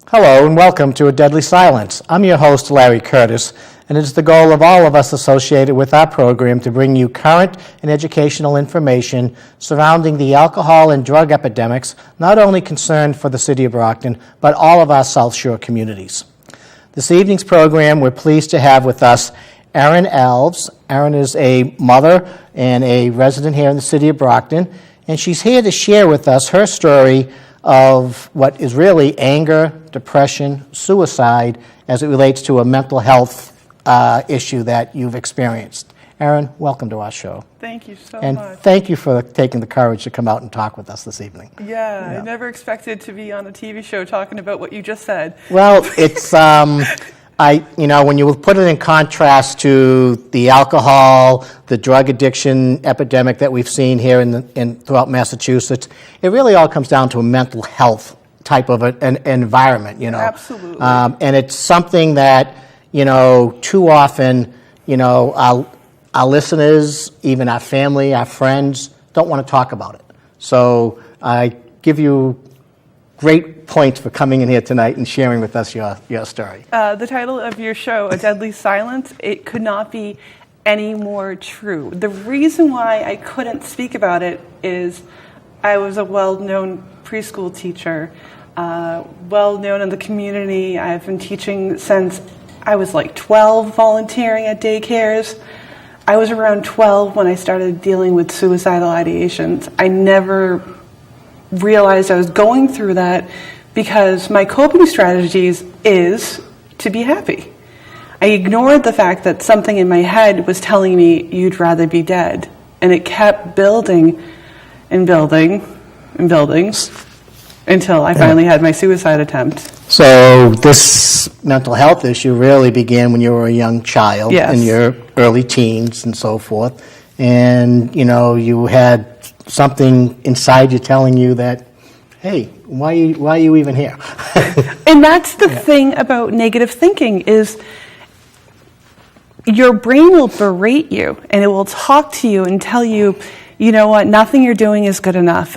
Hello and welcome to A Deadly Silence. I'm your host, Larry Curtis, and it's the goal of all of us associated with our program to bring you current and educational information surrounding the alcohol and drug epidemics, not only concerned for the city of Brockton, but all of our South Shore communities. This evening's program, we're pleased to have with us Erin Alves. Erin is a mother and a resident here in the city of Brockton, and she's here to share with us her story of what is really anger, depression, suicide, as it relates to a mental health issue that you've experienced. Erin, welcome to our show. Thank you so and much. And thank you for taking the courage to come out and talk with us this evening. Yeah, I never expected to be on a TV show talking about what you just said. Well, it's, when you put it in contrast to the alcohol, the drug addiction epidemic that we've seen here throughout Massachusetts, it really all comes down to a mental health type of an environment, Absolutely. And it's something that, too often, our listeners, even our family, our friends, don't want to talk about it. So I give you great points for coming in here tonight and sharing with us your story. The title of your show, A Deadly Silence, it could not be any more true. The reason why I couldn't speak about it is I was a well-known preschool teacher, well-known in the community. I've been teaching since I was like 12, volunteering at daycares. I was around 12 when I started dealing with suicidal ideations. I never realized I was going through that because my coping strategies is to be happy. I ignored the fact that something in my head was telling me you'd rather be dead. And it kept building and building and building until I finally had my suicide attempt. So this mental health issue really began when you were a young child, Yes. in your early teens and so forth. And, you had something inside you telling you that, hey, why are you even here? And that's the thing about negative thinking is your brain will berate you and it will talk to you and tell you, you know what, nothing you're doing is good enough.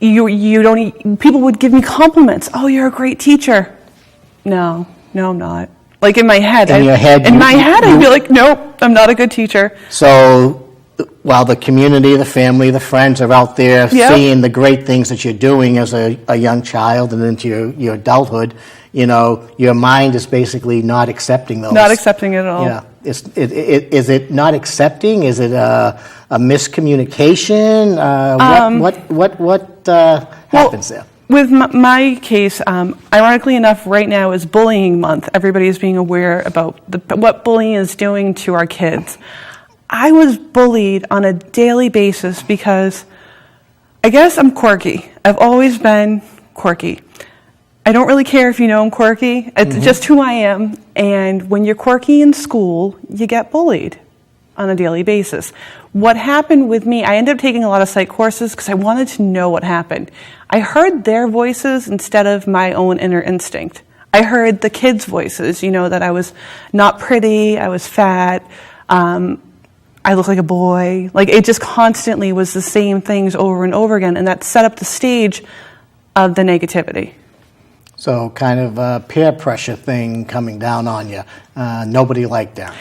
You don't. People would give me compliments. Oh, you're a great teacher. No, I'm not. Like in my head. I'd be like, nope, I'm not a good teacher. So while the community, the family, the friends are out there seeing the great things that you're doing as a young child and into your adulthood, your mind is basically not accepting those. Not accepting it at all. Yeah. Is it not accepting? Is it a miscommunication? What happens there? With my case, ironically enough, right now is Bullying Month. Everybody is being aware about what bullying is doing to our kids. I was bullied on a daily basis because I guess I'm quirky. I've always been quirky. I don't really care if you know I'm quirky. It's just who I am. And when you're quirky in school, you get bullied on a daily basis. What happened with me, I ended up taking a lot of psych courses because I wanted to know what happened. I heard their voices instead of my own inner instinct. I heard the kids' voices, that I was not pretty, I was fat, I look like a boy. Like it just constantly was the same things over and over again, and that set up the stage of the negativity. So kind of a peer pressure thing coming down on you. Nobody liked that.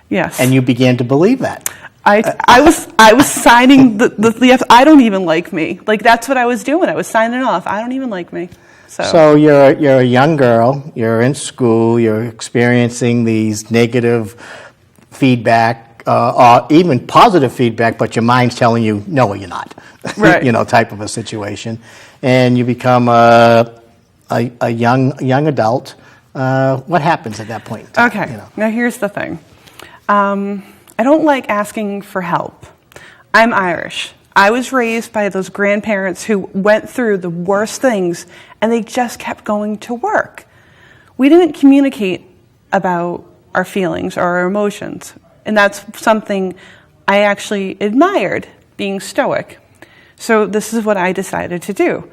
Yes. And you began to believe that. I was signing the I don't even like me. Like that's what I was doing. I was signing off. I don't even like me. So you're a young girl. You're in school. You're experiencing these negative feedback, or even positive feedback, but your mind's telling you, no, you're not. Right. Type of a situation, and you become a young adult. What happens at that point in time? Okay. Now here's the thing. I don't like asking for help. I'm Irish. I was raised by those grandparents who went through the worst things and they just kept going to work. We didn't communicate about our feelings or our emotions. And that's something I actually admired, being stoic. So this is what I decided to do.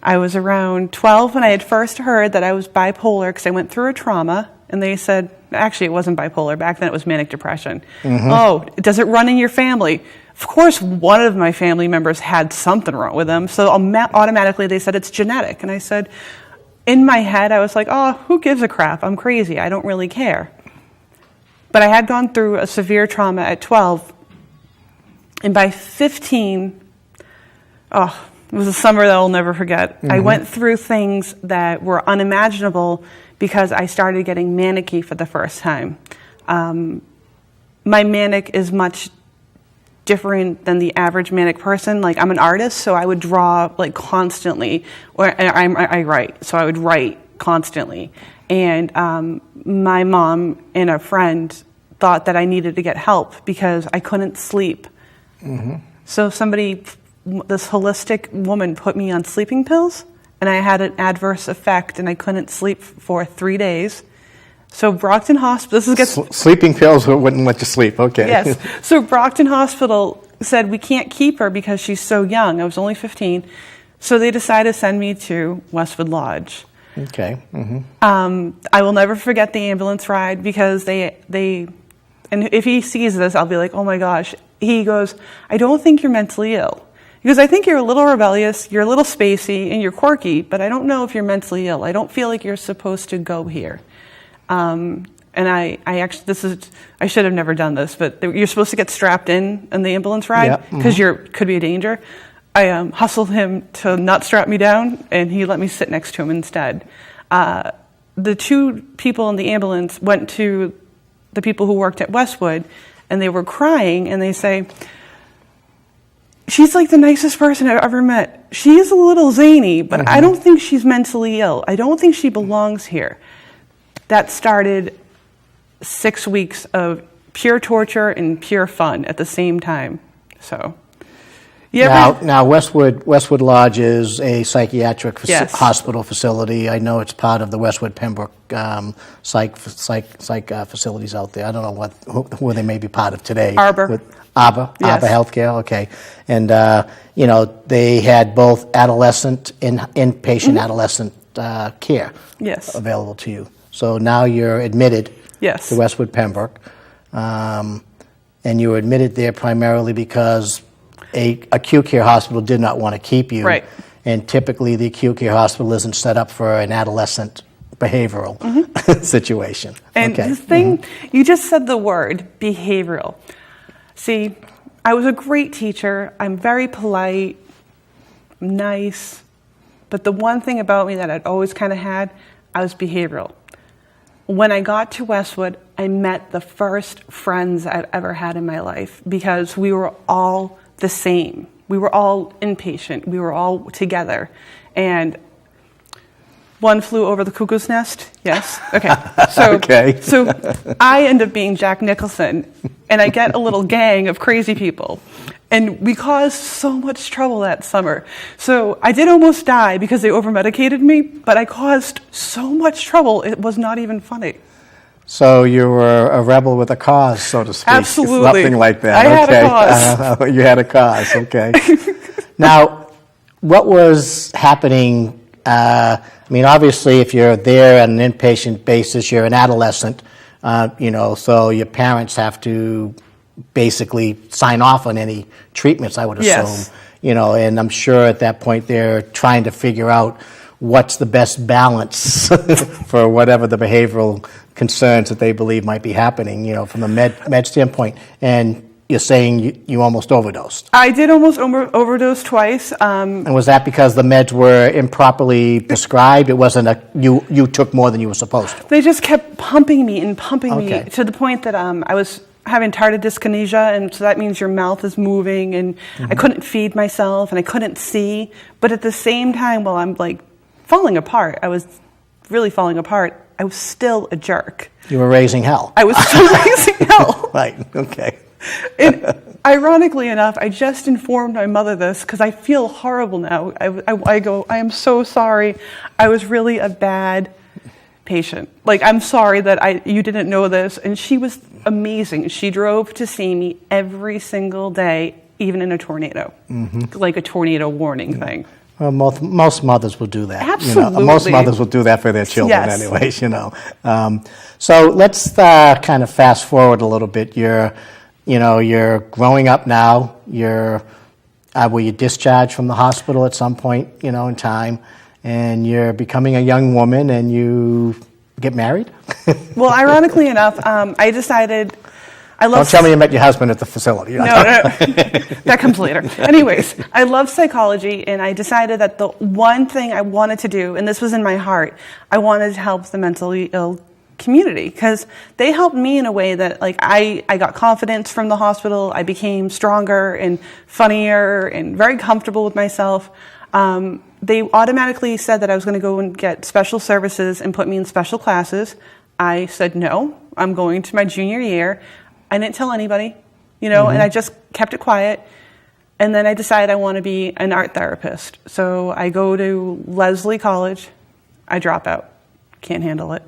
I was around 12 when I had first heard that I was bipolar because I went through a trauma. And they said, actually, it wasn't bipolar. Back then, it was manic depression. Oh, does it run in your family? Of course, one of my family members had something wrong with them. So automatically, they said, it's genetic. And I said, in my head, I was like, oh, who gives a crap? I'm crazy. I don't really care. But I had gone through a severe trauma at 12. And by 15, oh, it was a summer that I'll never forget. I went through things that were unimaginable because I started getting manicky for the first time. My manic is much different than the average manic person. Like, I'm an artist, so I would draw like constantly, or I write, so I would write constantly. And my mom and a friend thought that I needed to get help because I couldn't sleep. So this holistic woman put me on sleeping pills, and I had an adverse effect, and I couldn't sleep for 3 days. So Brockton Hospital, Sleeping pills wouldn't let you sleep, okay. Yes. So Brockton Hospital said, we can't keep her because she's so young. I was only 15. So they decided to send me to Westwood Lodge. Okay. I will never forget the ambulance ride because they, and if he sees this, I'll be like, oh my gosh. He goes, I don't think you're mentally ill. He goes, I think you're a little rebellious, you're a little spacey, and you're quirky, but I don't know if you're mentally ill. I don't feel like you're supposed to go here. And I actually, I should have never done this, but you're supposed to get strapped in the ambulance ride because could be a danger. I hustled him to not strap me down, and he let me sit next to him instead. The two people in the ambulance went to the people who worked at Westwood, and they were crying, and they say, she's like the nicest person I've ever met. She is a little zany, but I don't think she's mentally ill. I don't think she belongs here. That started 6 weeks of pure torture and pure fun at the same time. So, now Westwood Lodge is a psychiatric Yes. hospital facility. I know it's part of the Westwood Pembroke psych facilities out there. I don't know who they may be part of today. Arbor. Arbor Yes. Healthcare, okay. And, they had both adolescent and inpatient adolescent care Yes. available to you. So now you're admitted Yes. to Westwood Pembroke, and you were admitted there primarily because a acute care hospital did not want to keep you. Right. And typically the acute care hospital isn't set up for an adolescent behavioral situation. And okay. the thing, you just said the word, behavioral. See, I was a great teacher. I'm very polite, nice. But the one thing about me that I'd always kind of had, I was behavioral. When I got to Westwood, I met the first friends I've ever had in my life because we were all the same. We were all inpatient. We were all together. And one flew over the cuckoo's nest. Yes. Okay. So, so I end up being Jack Nicholson, and I get a little gang of crazy people. And we caused so much trouble that summer. So I did almost die because they over-medicated me, but I caused so much trouble, it was not even funny. So you were a rebel with a cause, so to speak. Absolutely. Something like that. I had a cause. You had a cause, okay. Now, what was happening? Obviously, if you're there on an inpatient basis, you're an adolescent, so your parents have to basically sign off on any treatments, I would assume. Yes. And I'm sure at that point they're trying to figure out what's the best balance for whatever the behavioral concerns that they believe might be happening, from a med standpoint. And you're saying you almost overdosed. I did almost overdose twice. And was that because the meds were improperly prescribed? It wasn't you took more than you were supposed to? They just kept pumping me and pumping me Okay. to the point that I was having tardive dyskinesia, and so that means your mouth is moving, and I couldn't feed myself, and I couldn't see. But at the same time, while I'm like falling apart, I was really falling apart, I was still a jerk. You were raising hell. I was still raising hell. Right, okay. And ironically enough, I just informed my mother this because I feel horrible now. I go, I am so sorry. I was really a bad patient. Like, I'm sorry that you didn't know this. And she was amazing. She drove to see me every single day, even in a tornado, like a tornado warning thing. Well, most mothers will do that. Absolutely. Most mothers will do that for their children Yes. anyways, So let's kind of fast forward a little bit. You're growing up now. Were you discharged from the hospital at some point, in time? and you're becoming a young woman, and you get married? Well, ironically enough, I decided I love. Don't tell me you met your husband at the facility. No, that comes later. Anyways, I love psychology, and I decided that the one thing I wanted to do, and this was in my heart, I wanted to help the mentally ill community, because they helped me in a way that, like, I got confidence from the hospital. I became stronger and funnier and very comfortable with myself. They automatically said that I was going to go and get special services and put me in special classes. I said no. I'm going to my junior year. I didn't tell anybody, and I just kept it quiet. And then I decided I want to be an art therapist. So I go to Leslie College. I drop out. Can't handle it.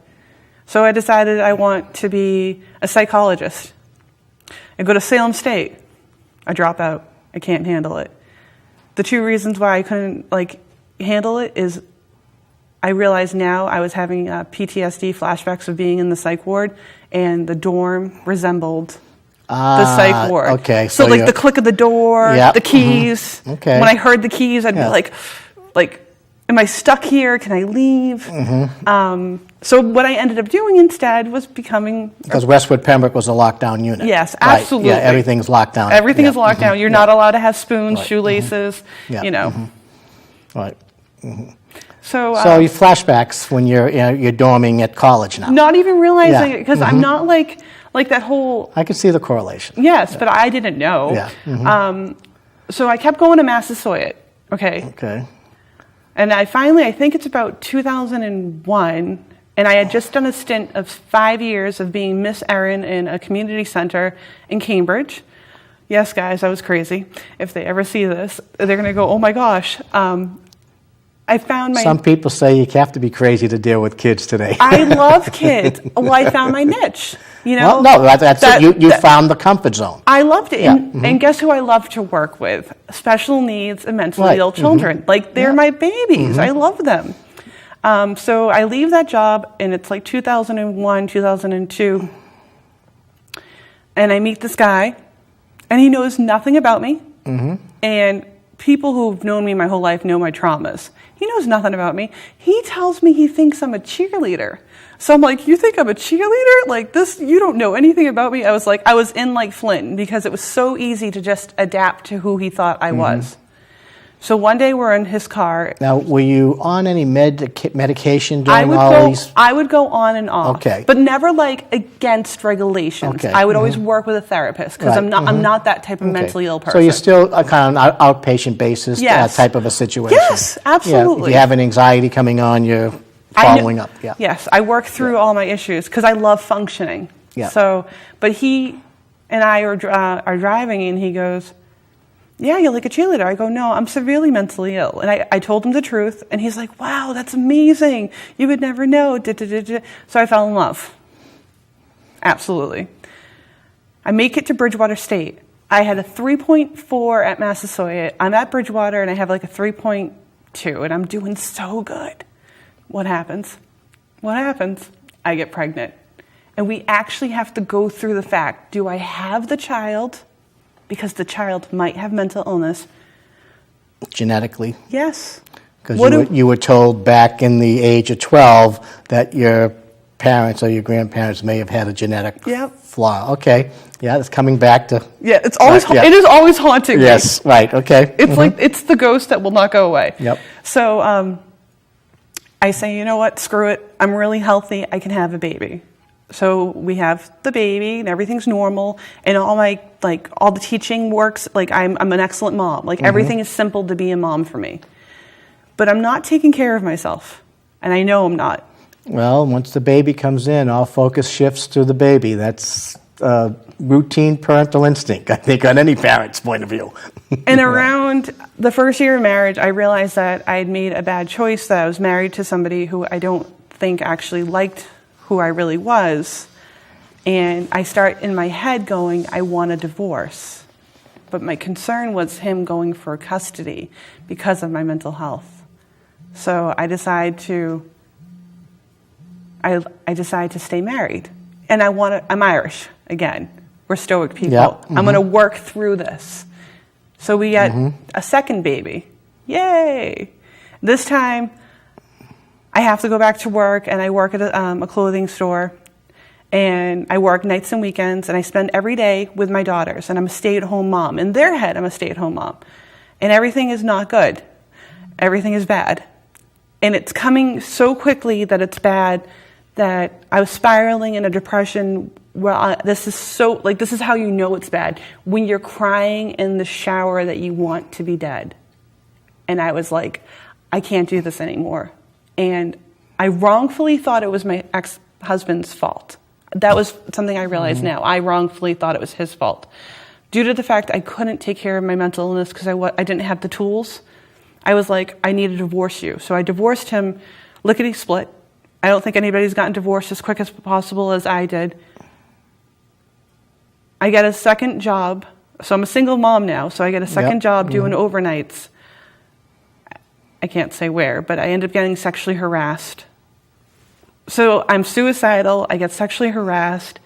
So I decided I want to be a psychologist. I go to Salem State. I drop out. I can't handle it. The two reasons why I couldn't handle it is I realize now I was having PTSD flashbacks of being in the psych ward, and the dorm resembled the psych ward. Okay. So the click of the door, the keys. Mm-hmm. Okay. When I heard the keys, I'd be like, am I stuck here? Can I leave? Mm-hmm. So what I ended up doing instead was becoming... Because Westwood Pembroke was a lockdown unit. Yes, Right. absolutely. Yeah, everything's locked down. Everything is locked down. You're not allowed to have spoons, Right. shoelaces, Yeah. Right. So So you flashbacks when you're dorming at college now. not even realizing Yeah. it, because I'm not like that whole... I can see the correlation. Yes, but I didn't know. Yeah. So I kept going to Massasoit, okay? Okay. And I think it's about 2001, and I had just done a stint of 5 years of being Miss Erin in a community center in Cambridge. Yes, guys, I was crazy. If they ever see this, they're going to go, oh my gosh. I found my... Some people say you have to be crazy to deal with kids today. I love kids. Well, I found my niche. Well, no, that's it. You found the comfort zone. I loved it. Yeah. And guess who I love to work with? Special needs and mentally Right. ill children. They're my babies. I love them. So I leave that job, and it's like 2001, 2002. And I meet this guy, and he knows nothing about me. And people who've known me my whole life know my traumas. He knows nothing about me. He tells me he thinks I'm a cheerleader. So I'm like, you think I'm a cheerleader? Like this, you don't know anything about me. I was in Flynn, because it was so easy to just adapt to who he thought I was. So one day we're in his car. Now, were you on any medication during all these? I would go on and off. Okay. But never against regulations. Okay. I would always work with a therapist, because Right. I'm not that type of mentally ill person. So you're still kind of an outpatient basis Yes. type of a situation. Yes, absolutely. Yeah, if you have an anxiety coming on, you're following up. Yeah. Yes, I work through all my issues because I love functioning. Yeah. So, but he and I are driving, and he goes, yeah, you're like a cheerleader. I go, no, I'm severely mentally ill. And I told him the truth, and he's like, wow, that's amazing. You would never know. So I fell in love. Absolutely. I make it to Bridgewater State. I had a 3.4 at Massasoit. I'm at Bridgewater, and I have a 3.2, and I'm doing so good. What happens? I get pregnant. And we actually have to go through the fact, do I have the child? Because the child might have mental illness. Genetically? Yes. Because you were told back in the age of 12 that your parents or your grandparents may have had a genetic flaw. Okay. Yeah, it's coming back to... Yeah, it's always it is always haunting me. Yes, right, okay. It's it's the ghost that will not go away. Yep. So I say, you know what, screw it. I'm really healthy. I can have a baby. So we have the baby, and everything's normal, and all my all the teaching works. I'm an excellent mom. Everything is simple to be a mom for me. But I'm not taking care of myself, and I know I'm not. Well, once the baby comes in, all focus shifts to the baby. That's routine parental instinct, I think, on any parent's point of view. And around the first year of marriage, I realized that I had made a bad choice, that I was married to somebody who I don't think actually liked who I really was. And I start in my head going, I want a divorce. But my concern was him going for custody because of my mental health. So I decide to stay married. And I'm Irish, again. We're stoic people. Yeah. I'm going to work through this. So we get a second baby. Yay! This time, I have to go back to work, and I work at a clothing store, and I work nights and weekends, and I spend every day with my daughters, and I'm a stay-at-home mom. In their head, I'm a stay-at-home mom. And everything is not good. Everything is bad. And it's coming so quickly that it's bad that I was spiraling in a depression where this is how you know it's bad. When you're crying in the shower that you want to be dead. And I was like, I can't do this anymore. And I wrongfully thought it was my ex-husband's fault. That was something I realize now. I wrongfully thought it was his fault. Due to the fact I couldn't take care of my mental illness because I didn't have the tools, I was like, I need to divorce you. So I divorced him lickety-split. I don't think anybody's gotten divorced as quick as possible as I did. I get a second job. So I'm a single mom now, so I get a second job doing overnights. I can't say where, but I end up getting sexually harassed. So I'm suicidal. I get sexually harassed.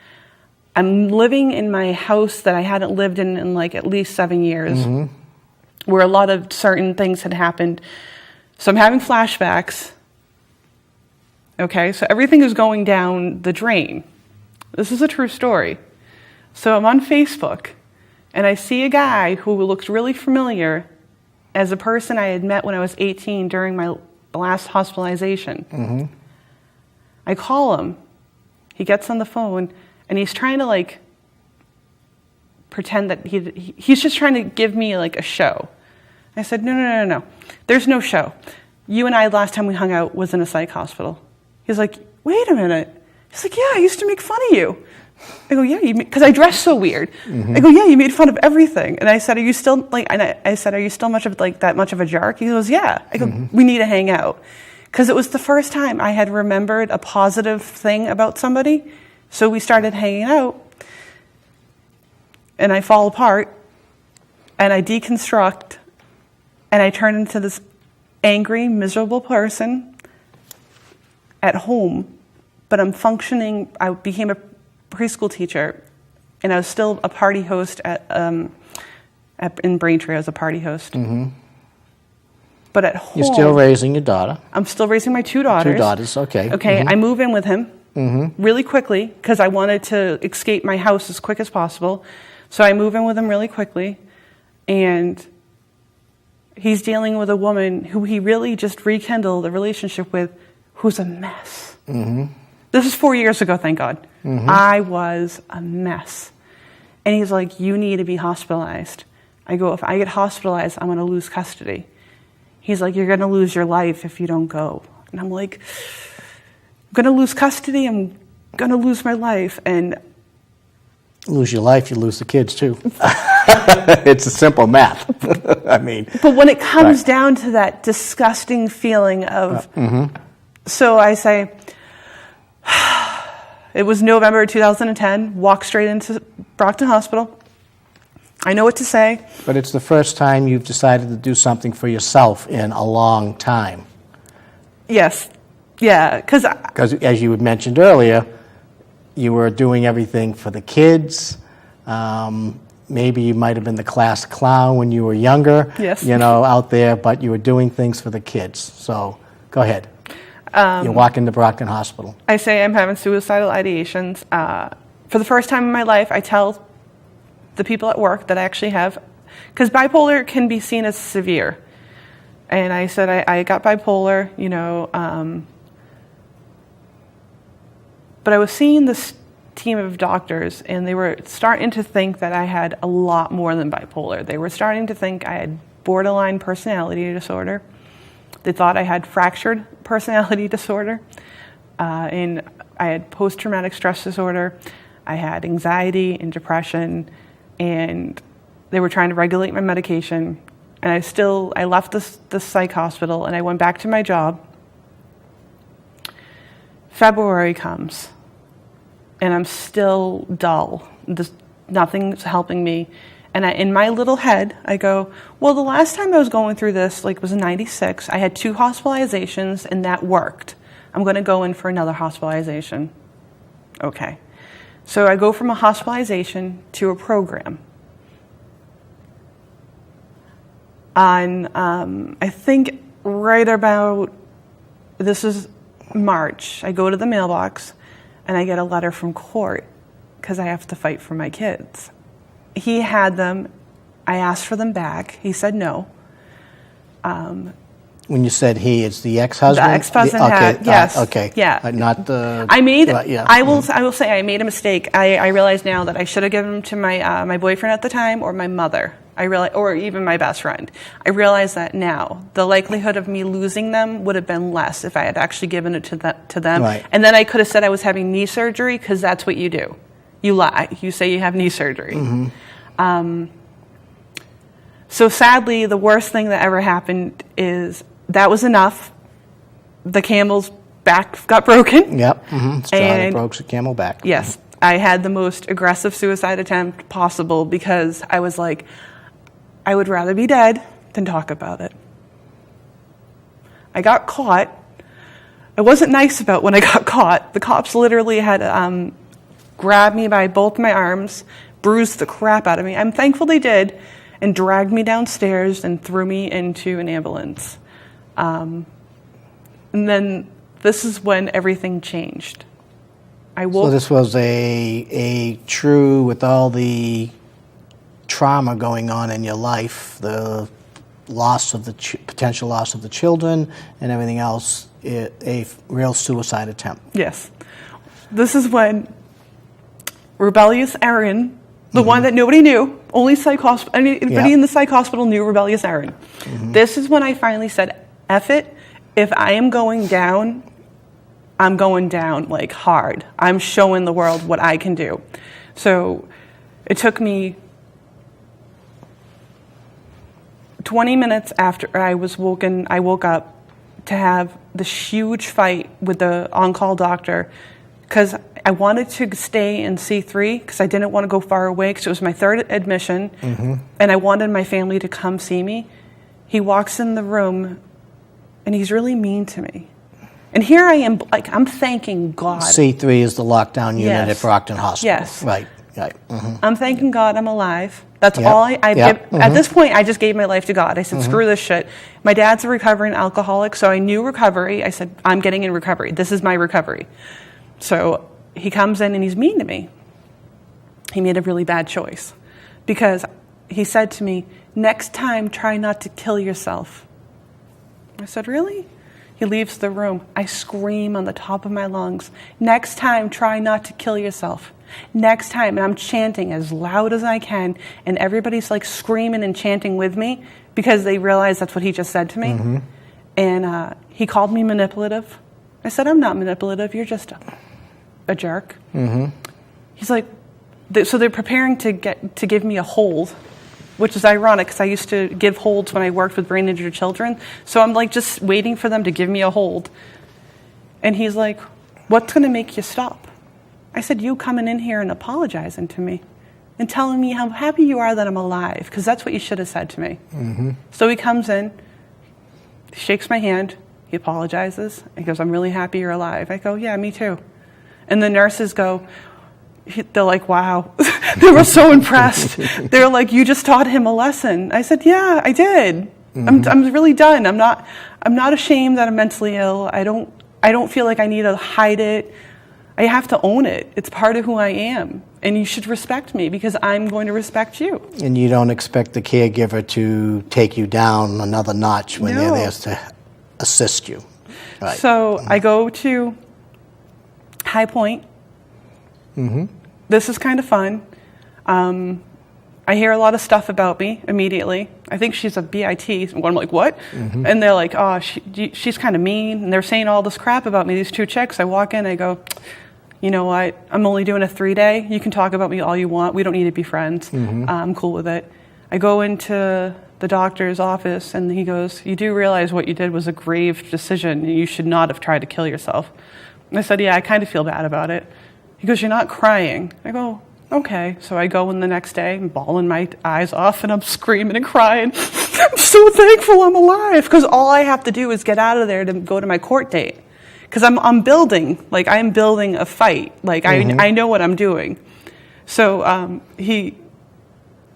I'm living in my house that I hadn't lived in like at least 7 years, where a lot of certain things had happened. So I'm having flashbacks. Okay, so everything is going down the drain. This is a true story. So I'm on Facebook, and I see a guy who looks really familiar as a person I had met when I was 18 during my last hospitalization. I call him. He gets on the phone, and he's trying to like pretend that he's just trying to give me like a show. I said, no. There's no show. You and I, last time we hung out, was in a psych hospital. He's like, wait a minute. He's like, yeah, I used to make fun of you. I go, yeah, because I dress so weird. I go, yeah, you made fun of everything. And I said, are you still like? And I said, are you still that much of a jerk? He goes, yeah. I go, we need to hang out, because it was the first time I had remembered a positive thing about somebody. So we started hanging out, and I fall apart, and I deconstruct, and I turn into this angry, miserable person at home. But I'm functioning. I became a preschool teacher, and I was still a party host in Braintree. I was a party host. But at home, You're still raising your daughter. I'm still raising my 2 daughters. 2 daughters, okay. Okay, I move in with him really quickly because I wanted to escape my house as quick as possible. So I move in with him really quickly, and he's dealing with a woman who he really just rekindled a relationship with, who's a mess. This is 4 years ago, thank God. I was a mess. And he's like, you need to be hospitalized. I go, if I get hospitalized, I'm going to lose custody. He's like, you're going to lose your life if you don't go. And I'm like, I'm going to lose custody, I'm going to lose my life. And Lose your life, you lose the kids too. It's a simple math. I mean. But when it comes down to that disgusting feeling of, so I say, it was November 2010, walk straight into Brockton Hospital. I know what to say. But it's the first time you've decided to do something for yourself in a long time. Yes. Yeah. Because as you had mentioned earlier, you were doing everything for the kids. Maybe you might have been the class clown when you were younger, Yes. Out there, but you were doing things for the kids. So go ahead. You walk into Brockton Hospital. I say I'm having suicidal ideations. For the first time in my life, I tell the people at work that I actually have, because bipolar can be seen as severe. And I said, I got bipolar, but I was seeing this team of doctors, and they were starting to think that I had a lot more than bipolar. They were starting to think I had borderline personality disorder. They thought I had fractured personality disorder, and I had post-traumatic stress disorder. I had anxiety and depression, and they were trying to regulate my medication. And I left this psych hospital, and I went back to my job. February comes, and I'm still dull. Nothing's helping me. And in my little head, I go, well, the last time I was going through this, was in '96. I had 2 hospitalizations, and that worked. I'm going to go in for another hospitalization. Okay. So I go from a hospitalization to a program. On, I think right about, this is March, I go to the mailbox and I get a letter from court because I have to fight for my kids. He had them. I asked for them back. He said no. When you said he, it's the ex-husband? The ex-husband okay, had, yes. Okay. Yeah. Not the... yeah. I will say I made a mistake. I realize now that I should have given them to my boyfriend at the time or my mother. Or even my best friend. I realize that now. The likelihood of me losing them would have been less if I had actually given it to them. Right. And then I could have said I was having knee surgery, because that's what you do. You lie. You say you have knee surgery. Mm-hmm. So sadly, the worst thing that ever happened is that was enough. The camel's back got broken. Yep. Mm-hmm. Straw that broke the camel back. Yes. I had the most aggressive suicide attempt possible because I was like, I would rather be dead than talk about it. I got caught. I wasn't nice about when I got caught. The cops literally had grabbed me by both my arms, bruised the crap out of me. I'm thankful they did, and dragged me downstairs and threw me into an ambulance. And then this is when everything changed. I woke. So this was a true, with all the trauma going on in your life, the loss of the potential loss of the children and everything else, a real suicide attempt. Yes. This is when rebellious Erin, the one that nobody knew, only anybody in the psych hospital knew rebellious Erin. Mm-hmm. This is when I finally said, F it, if I am going down, I'm going down like hard. I'm showing the world what I can do. So it took me 20 minutes after I woke up to have this huge fight with the on-call doctor, because I wanted to stay in C3 because I didn't want to go far away because it was my third admission, and I wanted my family to come see me. He walks in the room and he's really mean to me. And here I am, like, I'm thanking God. C3 is the lockdown unit at Brockton Hospital. Yes. Right. Mm-hmm. I'm thanking God I'm alive. That's all at this point, I just gave my life to God. I said, screw this shit. My dad's a recovering alcoholic, so I knew recovery. I said, I'm getting in recovery. This is my recovery. So he comes in and he's mean to me. He made a really bad choice because he said to me, next time, try not to kill yourself. I said, really? He leaves the room. I scream on the top of my lungs. Next time, try not to kill yourself. Next time, and I'm chanting as loud as I can, and everybody's like screaming and chanting with me because they realize that's what he just said to me. And he called me manipulative. I said, I'm not manipulative. You're just a jerk. He's like, so they're preparing to give me a hold, which is ironic because I used to give holds when I worked with brain injured children. So I'm like just waiting for them to give me a hold. And he's like, what's going to make you stop? I said, you coming in here and apologizing to me and telling me how happy you are that I'm alive, because that's what you should have said to me. So he comes in, shakes my hand, he apologizes, he goes, I'm really happy you're alive. I go, yeah, me too. And the nurses go, they're like, wow. They were so impressed. They're like, you just taught him a lesson. I said, yeah, I did. I'm really done. I'm not ashamed that I'm mentally ill. I don't feel like I need to hide it. I have to own it. It's part of who I am. And you should respect me because I'm going to respect you. And you don't expect the caregiver to take you down another notch when they're there to assist you. Right. So I go to High Point. This is kind of fun. I hear a lot of stuff about me immediately. I think she's a BIT. And I'm like, what? And they're like, oh, she's kind of mean. And they're saying all this crap about me, these two chicks. I walk in, I go, you know what? I'm only doing a 3-day. You can talk about me all you want. We don't need to be friends. I'm cool with it. I go into the doctor's office, and he goes, you do realize what you did was a grave decision. You should not have tried to kill yourself. And I said, yeah, I kind of feel bad about it. He goes, you're not crying. I go, okay. So I go in the next day, I'm bawling my eyes off, and I'm screaming and crying. I'm so thankful I'm alive, because all I have to do is get out of there to go to my court date. Because I'm building a fight. Like, I know what I'm doing. So he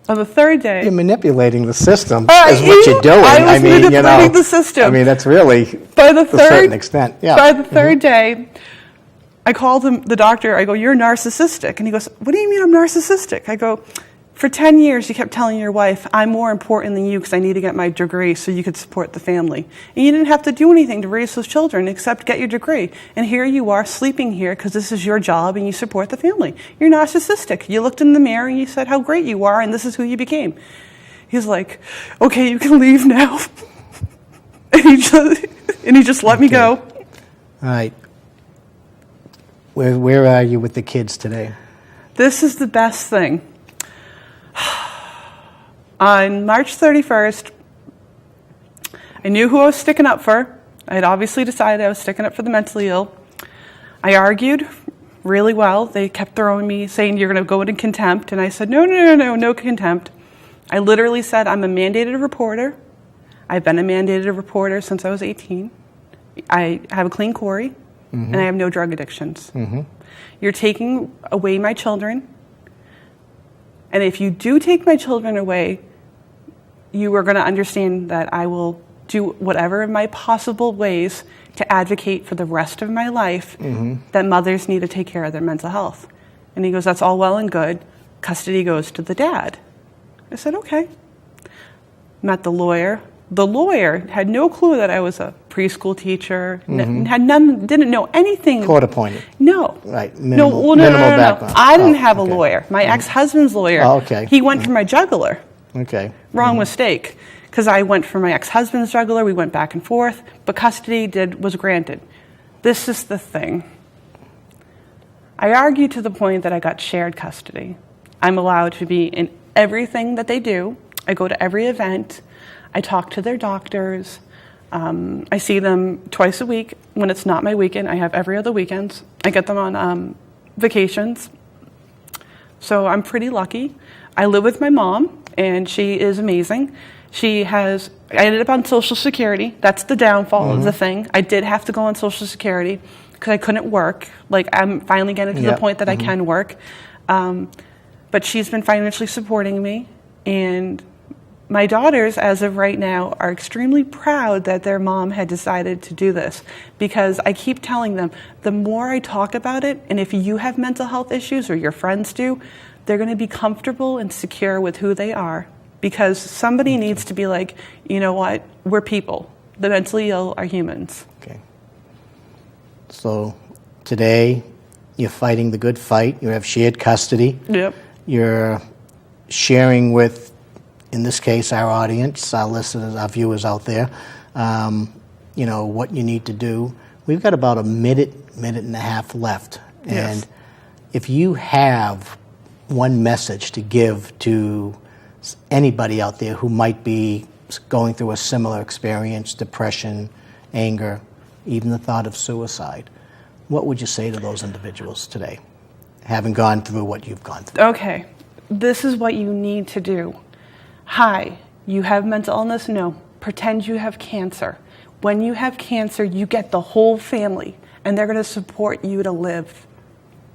On the third day, You're manipulating the system Are is what you? you're doing. I was manipulating the system. I mean, that's really, by the to a certain extent, yeah. By the third day, I called him, the doctor. I go, "You're narcissistic," and he goes, "What do you mean I'm narcissistic?" I go, "For 10 years, you kept telling your wife, I'm more important than you because I need to get my degree so you could support the family. And you didn't have to do anything to raise those children except get your degree. And here you are sleeping here because this is your job and you support the family. You're narcissistic. You looked in the mirror and you said how great you are and this is who you became." He's like, "Okay, you can leave now." and he just let me go. All right. Where are you with the kids today? This is the best thing. On March 31st, I knew who I was sticking up for. I had obviously decided I was sticking up for the mentally ill. I argued really well. They kept throwing me, saying, "You're going to go into contempt." And I said, no contempt. I literally said, "I'm a mandated reporter. I've been a mandated reporter since I was 18. I have a clean quarry, and I have no drug addictions. You're taking away my children. And if you do take my children away, you are going to understand that I will do whatever in my possible ways to advocate for the rest of my life that mothers need to take care of their mental health." And he goes, "That's all well and good. Custody goes to the dad." I said, "Okay." Met the lawyer. The lawyer had no clue that I was a preschool teacher, didn't know anything. Court appointed. No. Right. No. Background. I didn't have a okay. lawyer. My ex-husband's lawyer. Oh, okay. He went for my jugular. Okay. Wrong mistake. Because I went for my ex-husband's jugular. We went back and forth. But custody was granted. This is the thing. I argued to the point that I got shared custody. I'm allowed to be in everything that they do. I go to every event. I talk to their doctors. I see them twice a week. When it's not my weekend, I have every other weekends. I get them on vacations. So I'm pretty lucky. I live with my mom, and she is amazing. I ended up on Social Security. That's the downfall of the thing. I did have to go on Social Security because I couldn't work. Like, I'm finally getting to the point that I can work. But she's been financially supporting me, and my daughters, as of right now, are extremely proud that their mom had decided to do this, because I keep telling them, the more I talk about it, and if you have mental health issues or your friends do, they're going to be comfortable and secure with who they are, because somebody needs to be like, you know what, we're people. The mentally ill are humans. Okay. So today, you're fighting the good fight. You have shared custody. Yep. You're sharing with, in this case, our audience, our listeners, our viewers out there, what you need to do. We've got about a minute and a half left. Yes. And if you have one message to give to anybody out there who might be going through a similar experience, depression, anger, even the thought of suicide, what would you say to those individuals today, having gone through what you've gone through? Okay, this is what you need to do. Hi, you have mental illness? No. Pretend you have cancer. When you have cancer, you get the whole family, and they're going to support you to live.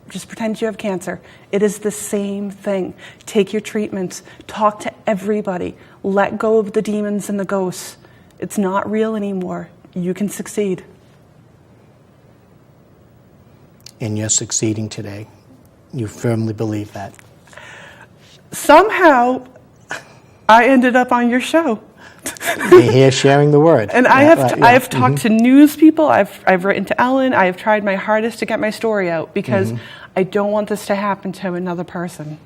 Just pretend you have cancer. It is the same thing. Take your treatments. Talk to everybody. Let go of the demons and the ghosts. It's not real anymore. You can succeed. And you're succeeding today. You firmly believe that. Somehow, I ended up on your show. You're here sharing the word. And I have talked to news people. I've written to Ellen. I have tried my hardest to get my story out, because I don't want this to happen to another person.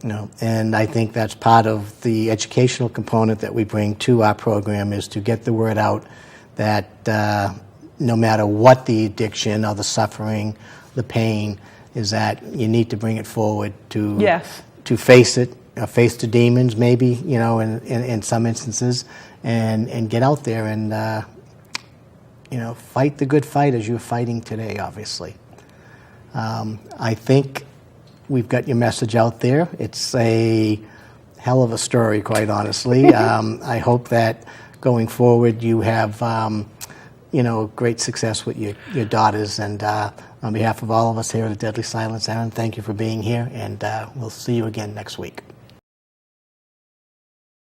No, and I think that's part of the educational component that we bring to our program, is to get the word out that no matter what the addiction or the suffering, the pain, is that you need to bring it forward to face it, face the demons maybe, in some instances, and get out there and, fight the good fight as you're fighting today, obviously. I think we've got your message out there. It's a hell of a story, quite honestly. I hope that going forward you have, great success with your daughters. And on behalf of all of us here at Deadly Silence, Erin, thank you for being here, and we'll see you again next week.